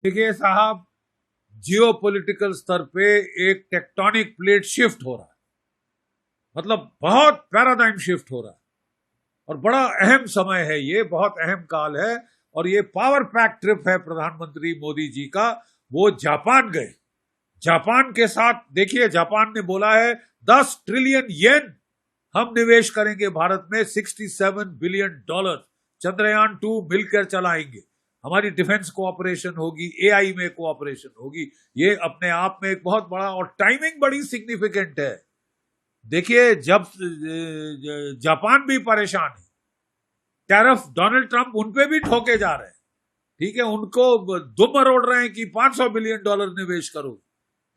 देखिए साहब, जियोपॉलिटिकल स्तर पे एक टेक्टोनिक प्लेट शिफ्ट हो रहा है। मतलब बहुत पैराडाइम शिफ्ट हो रहा है और बड़ा अहम समय है, ये बहुत अहम काल है। और ये पावर पैक ट्रिप है प्रधानमंत्री मोदी जी का। वो जापान गए। जापान के साथ देखिए, जापान ने बोला है 10 ट्रिलियन येन हम निवेश करेंगे भारत में, $67 बिलियन चंद्रयान 2 मिलकर चलाएंगे। हमारी डिफेंस कोऑपरेशन होगी, एआई में कोऑपरेशन होगी। ये अपने आप में एक बहुत बड़ा, और टाइमिंग बड़ी सिग्निफिकेंट है। देखिए, जब जापान भी परेशान है, टैरिफ डोनाल्ड ट्रंप उनपे भी ठोके जा रहे हैं। ठीक है, उनको दुम मरोड़ रहे हैं कि $500 बिलियन निवेश करो।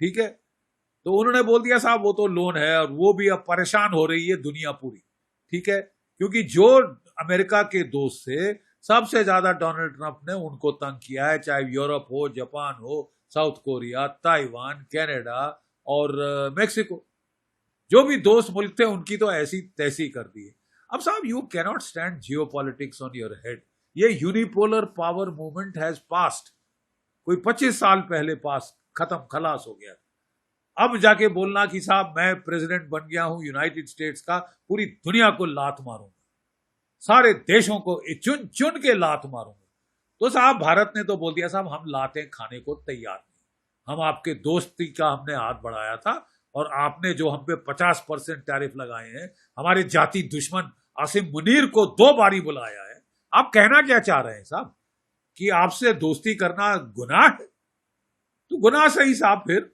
ठीक है, तो उन्होंने बोल दिया साहब वो तो लोन है, और वो भी अब परेशान हो रही है दुनिया पूरी। ठीक है, क्योंकि जो अमेरिका के दोस्त से सबसे ज्यादा डोनाल्ड ट्रंप ने उनको तंग किया है, चाहे यूरोप हो, जापान हो, साउथ कोरिया, ताइवान, कनाडा और मेक्सिको, जो भी दोस्त मुल्क थे उनकी तो ऐसी तैसी कर दी है। अब साहब, you cannot stand geopolitics on your head. ये unipolar power movement has passed, कोई 25 साल पहले पास, खत्म, खलास हो गया। अब जाके बोलना कि साहब मैं प्रेसिडेंट बन गया हूं यूनाइटेड स्टेट्स का, पूरी दुनिया को लात मारूंगा, सारे देशों को चुन चुन के लात मारूंगा। तो साहब भारत ने तो बोल दिया साहब हम लातें खाने को तैयार नहीं। हम आपके दोस्ती का हमने हाथ बढ़ाया था, और आपने जो हम पे 50% टैरिफ लगाए हैं, हमारे जाति दुश्मन आसिम मुनीर को 2 बारी बुलाया है। आप कहना क्या चाह रहे हैं साहब, कि आपसे दोस्ती करना गुनाह है? तो गुनाह सही साहब, फिर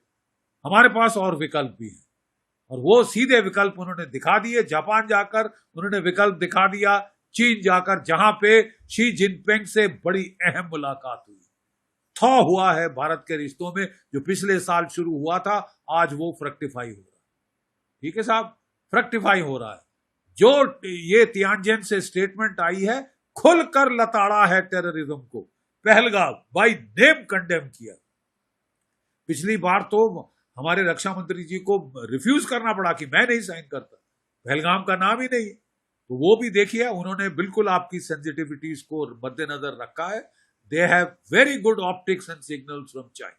हमारे पास और विकल्प भी है, और वो सीधे विकल्प उन्होंने दिखा दिए। जापान जाकर उन्होंने विकल्प दिखा दिया, चीन जाकर, जहां पे शी जिनपिंग से बड़ी अहम मुलाकात हुई। थॉ हुआ है भारत के रिश्तों में, जो पिछले साल शुरू हुआ था, आज वो फ्रक्टिफाई हो रहा है। ठीक है साहब, फ्रक्टिफाई हो रहा है। जो ये तियानजिन से स्टेटमेंट आई है, खुलकर लताड़ा है टेररिज्म को, पहलगाम बाई नेम कंडेम किया। पिछली बार तो हमारे रक्षा मंत्री जी को रिफ्यूज करना पड़ा कि मैं नहीं साइन करता, पहलगाम का नाम ही नहीं है। तो वो भी देखिए, उन्होंने बिल्कुल आपकी सेंसिटिविटीज को मद्देनजर रखा है। They have very good optics and signals from China,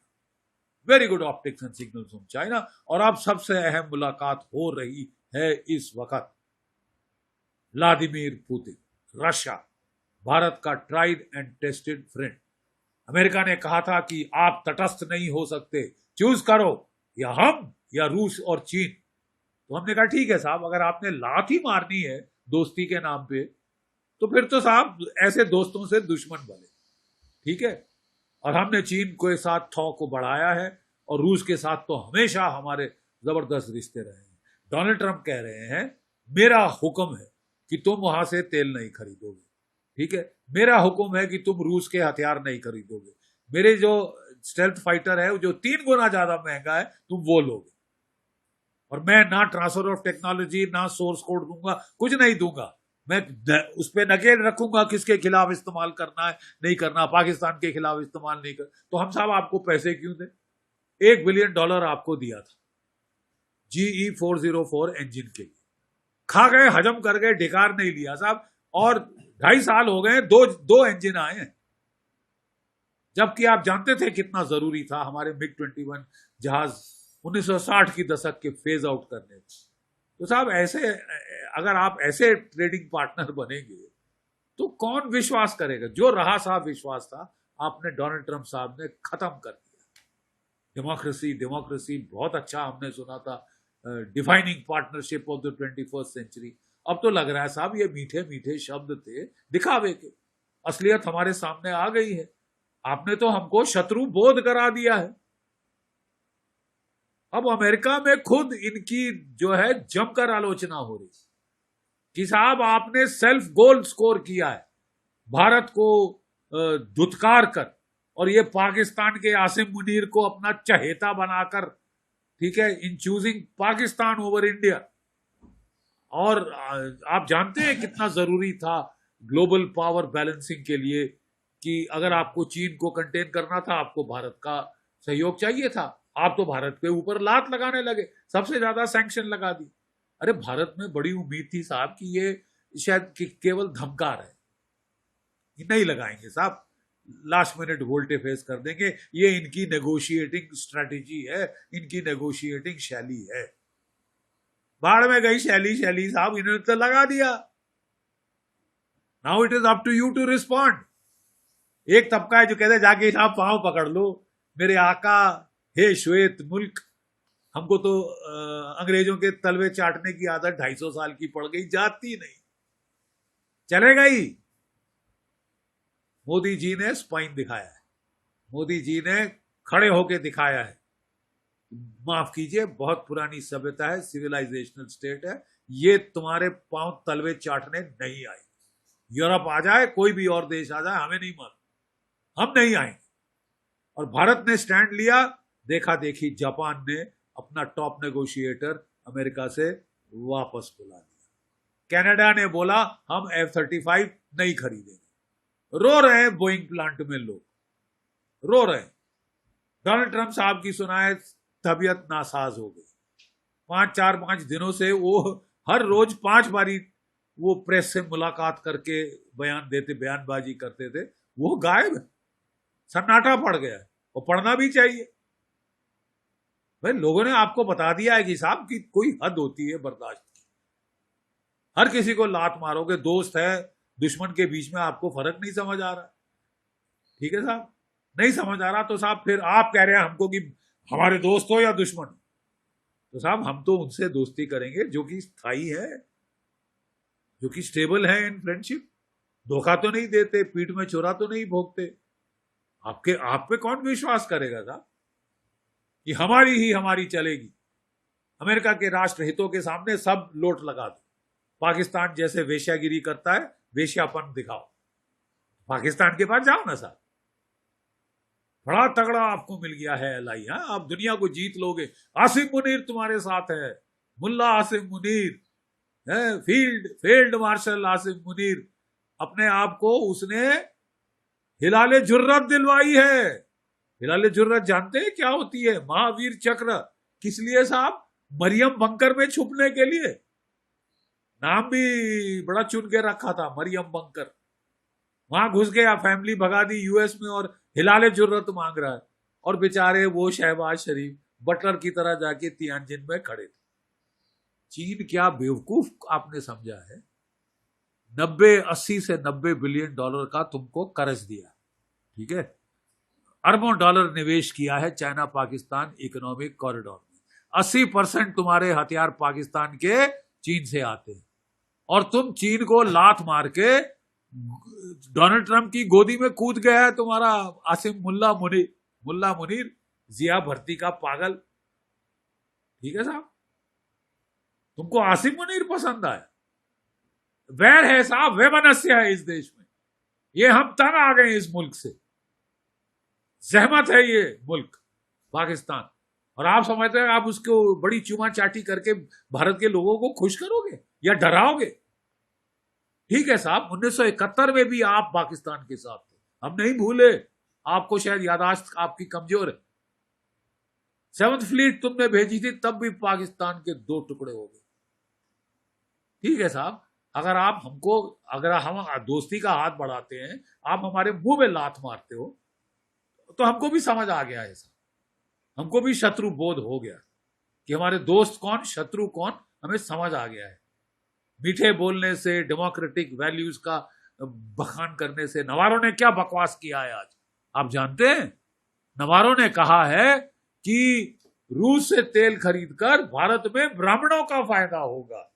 very good optics and signals from China. और अब सबसे अहम मुलाकात हो रही है इस वक्त। व्लादिमीर पुतिन, रशिया, भारत का tried and tested friend. America ने कहा था कि आप तटस्थ नहीं हो सकते, चूज करो, या हम या रूस और चीन। तो हमने कहा ठीक है साहब, अगर आपने लात ही मारनी है दोस्ती के नाम पे, तो फिर तो साहब ऐसे दोस्तों से दुश्मन बने। ठीक है, और हमने चीन के साथ थौ को बढ़ाया है, और रूस के साथ तो हमेशा हमारे जबरदस्त रिश्ते रहे हैं। डोनाल्ड ट्रंप कह रहे हैं मेरा हुक्म है कि तुम वहां से तेल नहीं खरीदोगे। ठीक है, मेरा हुक्म है कि तुम रूस के हथियार नहीं खरीदोगे। मेरे जो स्टेल्थ फाइटर है जो 3 गुना ज्यादा महंगा है, तुम वो लोगे। और मैं ना ट्रांसफर ऑफ टेक्नोलॉजी, ना सोर्स कोड दूंगा, कुछ नहीं दूंगा। मैं उस पर नकेल रखूंगा किसके खिलाफ इस्तेमाल करना है, नहीं करना। पाकिस्तान के खिलाफ इस्तेमाल नहीं कर, तो हम साहब आपको पैसे क्यों दें? $1 बिलियन आपको दिया था GE404 इंजन के लिए, खा गए, हजम कर गए, ढिकार नहीं लिया साहब। और 2.5 साल हो गए, दो इंजन आए हैं, जबकि आप जानते थे कितना जरूरी था हमारे MiG-21 जहाज 1960 की दशक के फेज आउट करने। तो साहब ऐसे, अगर आप ऐसे ट्रेडिंग पार्टनर बनेंगे तो कौन विश्वास करेगा? जो रहा साहब विश्वास था, आपने, डोनाल्ड ट्रंप साहब ने खत्म कर दिया। डेमोक्रेसी डेमोक्रेसी बहुत अच्छा हमने सुना था, defining partnership of the 21st century. अब तो लग रहा है साहब ये मीठे मीठे शब्द थे दिखावे के, असलियत हमारे सामने आ गई है। आपने तो हमको शत्रु बोध करा दिया है। अब अमेरिका में खुद इनकी जो है जमकर आलोचना हो रही कि साहब आपने सेल्फ गोल स्कोर किया है, भारत को धुतकार कर, और ये पाकिस्तान के आसिम मुनीर को अपना चहेता बनाकर, ठीक है, इन चूजिंग पाकिस्तान ओवर इंडिया। और आप जानते हैं कितना जरूरी था ग्लोबल पावर बैलेंसिंग के लिए, कि अगर आपको चीन को कंटेन करना था, आपको भारत का सहयोग चाहिए था। आप तो भारत के ऊपर लात लगाने लगे, सबसे ज्यादा सैंक्शन लगा दी। अरे भारत में बड़ी उम्मीद थी साहब कि ये शायद केवल धमका रहे, नहीं लगाएंगे साहब, लास्ट मिनट वोल्टे फेस कर देंगे। ये इनकी नेगोशिएटिंग स्ट्रेटेजी है, इनकी नेगोशिएटिंग शैली है। बाढ़ में गई शैली, शैली साहब इन्होंने तो लगा दिया। Now it is up to you to respond. एक तबका है जो कहते हैं जाके साहब पांव पकड़ लो मेरे आका, हे श्वेत मुल्क। हमको तो अंग्रेजों के तलवे चाटने की आदत 250 साल की पड़ गई, जाती नहीं, चलेगा ही। मोदी जी ने स्पाइन दिखाया है, मोदी जी ने खड़े होके दिखाया है। माफ कीजिए, बहुत पुरानी सभ्यता है, सिविलाइजेशनल स्टेट है, ये तुम्हारे पांव तलवे चाटने नहीं आई। यूरोप आ जाए, कोई भी और देश आ जाए, हमें नहीं मालूम, हम नहीं आएंगे। और भारत ने स्टैंड लिया, देखा देखी जापान ने अपना टॉप नेगोशिएटर अमेरिका से वापस बुला लिया। कनाडा ने बोला हम F-35 नहीं खरीदेंगे। रो रहे हैं बोइंग प्लांट में लोग, रो रहे हैं। डोनाल्ड ट्रंप साहब की सुनाए तबीयत नासाज हो गई। 5 दिनों से वो हर रोज 5 बारी वो प्रेस से मुलाकात करके बयान देते, बयानबाजी करते थे, वो गायब है, सन्नाटा पड़ गया है। और पढ़ना भी चाहिए भाई। लोगों ने आपको बता दिया है कि साहब की कोई हद होती है बर्दाश्त की। हर किसी को लात मारोगे, दोस्त है दुश्मन के बीच में आपको फर्क नहीं समझ आ रहा। ठीक है साहब, नहीं समझ आ रहा तो साहब फिर आप कह रहे हैं हमको कि हमारे दोस्त हो या दुश्मन, तो साहब हम तो उनसे दोस्ती करेंगे जो कि स्थायी है, जो कि स्टेबल है इन फ्रेंडशिप। धोखा तो नहीं देते, पीठ में छुरा तो नहीं भोगते। आप पे कौन विश्वास करेगा साहब कि हमारी चलेगी। अमेरिका के राष्ट्र हितों के सामने सब लोट लगा दो। पाकिस्तान जैसे वेश्यागिरी करता है, वेश्यापन दिखाओ, पाकिस्तान के पास जाओ ना साहब। बड़ा तगड़ा आपको मिल गया है LI, हाँ, आप दुनिया को जीत लोगे। आसिम मुनीर तुम्हारे साथ है, मुल्ला आसिम मुनीर है, फील्ड मार्शल आसिम मुनीर। अपने आप को उसने हिलाले जुर्रत दिलवाई है। हिलाले जुर्रत जानते हैं क्या होती है? महावीर चक्र। किस लिए साहब? मरियम बंकर में छुपने के लिए। नाम भी बड़ा चुन के रखा था, मरियम बंकर। वहां घुस गया, फैमिली भगा दी US में, और हिलाले जुर्रत मांग रहा है। और बेचारे वो शहबाज शरीफ बटलर की तरह जाके तियानजिन में खड़े थे। चीन क्या बेवकूफ आपने समझा है। 80 से 90 बिलियन डॉलर का तुमको कर्ज दिया, ठीक है, अरबों डॉलर निवेश किया है चाइना पाकिस्तान इकोनॉमिक कॉरिडोर में। 80% तुम्हारे हथियार पाकिस्तान के चीन से आते हैं, और तुम चीन को लात मार के डोनाल्ड ट्रंप की गोदी में कूद गया है तुम्हारा आसिम मुल्ला मुनीर, जिया भर्ती का पागल। ठीक है साहब, तुमको आसिम मुनीर पसंद आया। वैर है साहब, वैमनस्य है इस देश में। ये हम तंग आ गए इस मुल्क से, जहमत है ये मुल्क पाकिस्तान। और आप समझते हैं आप उसको बड़ी चुमा चाटी करके भारत के लोगों को खुश करोगे या डराओगे? ठीक है साहब, 1971 में भी आप पाकिस्तान के साथ थे, हम नहीं भूले। आपको शायद याददाश्त आपकी कमजोर है। 7th फ्लीट तुमने भेजी थी, तब भी पाकिस्तान के 2 टुकड़े हो गए। ठीक है साहब, अगर हम दोस्ती का हाथ बढ़ाते हैं, आप हमारे मुंह में लात मारते हो, तो हमको भी समझ आ गया है साहब, हमको भी शत्रु बोध हो गया कि हमारे दोस्त कौन, शत्रु कौन, हमें समझ आ गया है। मीठे बोलने से, डेमोक्रेटिक वैल्यूज का बखान करने से। नवारों ने क्या बकवास किया है आज, आप जानते हैं? नवारों ने कहा है कि रूस से तेल खरीदकर भारत में ब्राह्मणों का फायदा होगा।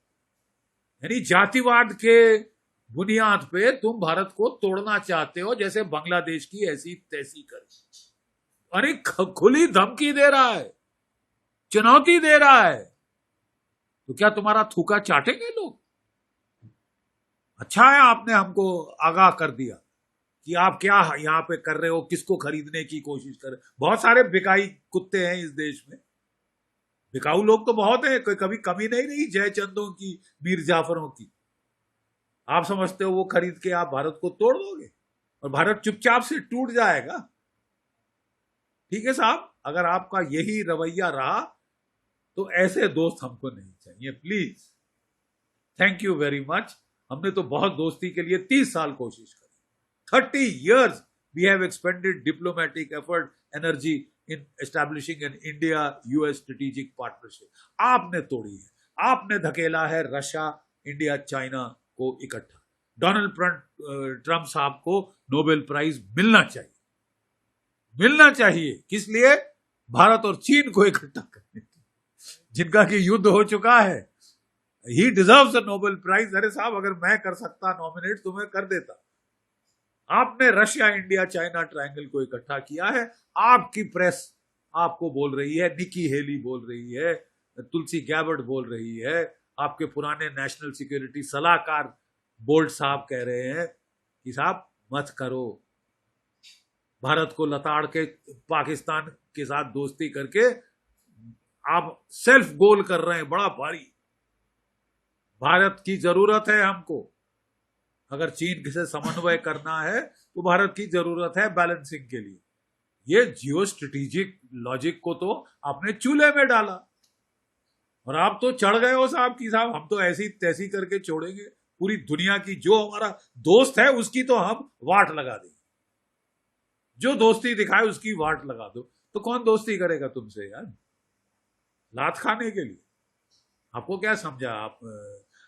यानी जातिवाद के बुनियाद पे तुम भारत को तोड़ना चाहते हो, जैसे बांग्लादेश की ऐसी तैसी कर। अरे खुली धमकी दे रहा है, चुनौती दे रहा है, तो क्या तुम्हारा थूका चाटेंगे लोग? अच्छा है आपने हमको आगाह कर दिया कि आप क्या यहां पे कर रहे हो, किसको खरीदने की कोशिश कर रहे हो। बहुत सारे बिकाई कुत्ते हैं इस देश में, बिकाऊ लोग तो बहुत हैं, कोई कभी कमी नहीं रही जयचंदों की, मीर जाफरों की। आप समझते हो वो खरीद के आप भारत को तोड़ दोगे और भारत चुपचाप से टूट जाएगा? ठीक है साहब, अगर आपका यही रवैया रहा तो ऐसे दोस्त हमको नहीं चाहिए, please. Thank you very much. हमने तो बहुत दोस्ती के लिए 30 साल कोशिश करी, 30 years We have expended diplomatic effort, energy in establishing an India-US strategic partnership. आपने तोड़ी है, आपने धकेला है रशिया, इंडिया, चाइना को इकट्ठा। डोनाल्ड ट्रंप साहब को नोबेल प्राइज मिलना चाहिए, मिलना चाहिए। किस लिए? भारत और चीन को इकट्ठा करने के लिए, जिनका कि युद्ध हो चुका है। He deserves a Nobel prize. अरे साहब, अगर मैं कर सकता नॉमिनेट तो मैं कर देता। आपने रशिया, इंडिया, चाइना ट्रायंगल को इकट्ठा किया है। आपकी प्रेस आपको बोल रही है, निकी हेली बोल रही है, तुलसी गैबर्ट बोल रही है, आपके पुराने नेशनल सिक्योरिटी सलाहकार बोल्ट साहब कह रहे हैं कि साहब मत करो, भारत को लताड़ के पाकिस्तान के साथ दोस्ती करके आप सेल्फ गोल कर रहे हैं बड़ा भारी। भारत की जरूरत है हमको। अगर चीन से समन्वय करना है तो भारत की जरूरत है बैलेंसिंग के लिए। ये जियो स्ट्रेटेजिक लॉजिक को तो आपने चूल्हे में डाला और आप तो चढ़ गए हो साहब कि साहब हम तो ऐसी तैसी करके छोड़ेंगे पूरी दुनिया की। जो हमारा दोस्त है उसकी तो हम वाट लगा देंगे, जो दोस्ती दिखाए उसकी वाट लगा दो। तो कौन दोस्ती करेगा तुमसे यार, लात खाने के लिए? आपको क्या समझा?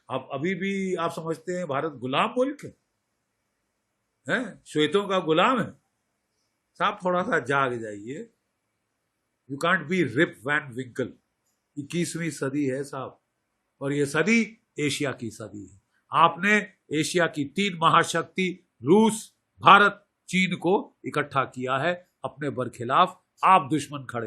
आप अभी भी आप समझते हैं भारत गुलाम मुल्क है, श्वेतों का गुलाम है? साहब थोड़ा सा जाग जाइए। You can't be Rip Van Winkle. 21वीं सदी है साहब, और ये सदी एशिया की सदी है। आपने एशिया की 3 महाशक्ति रूस, भारत, चीन को इकट्ठा किया है अपने बरखिलाफ। आप दुश्मन खड़े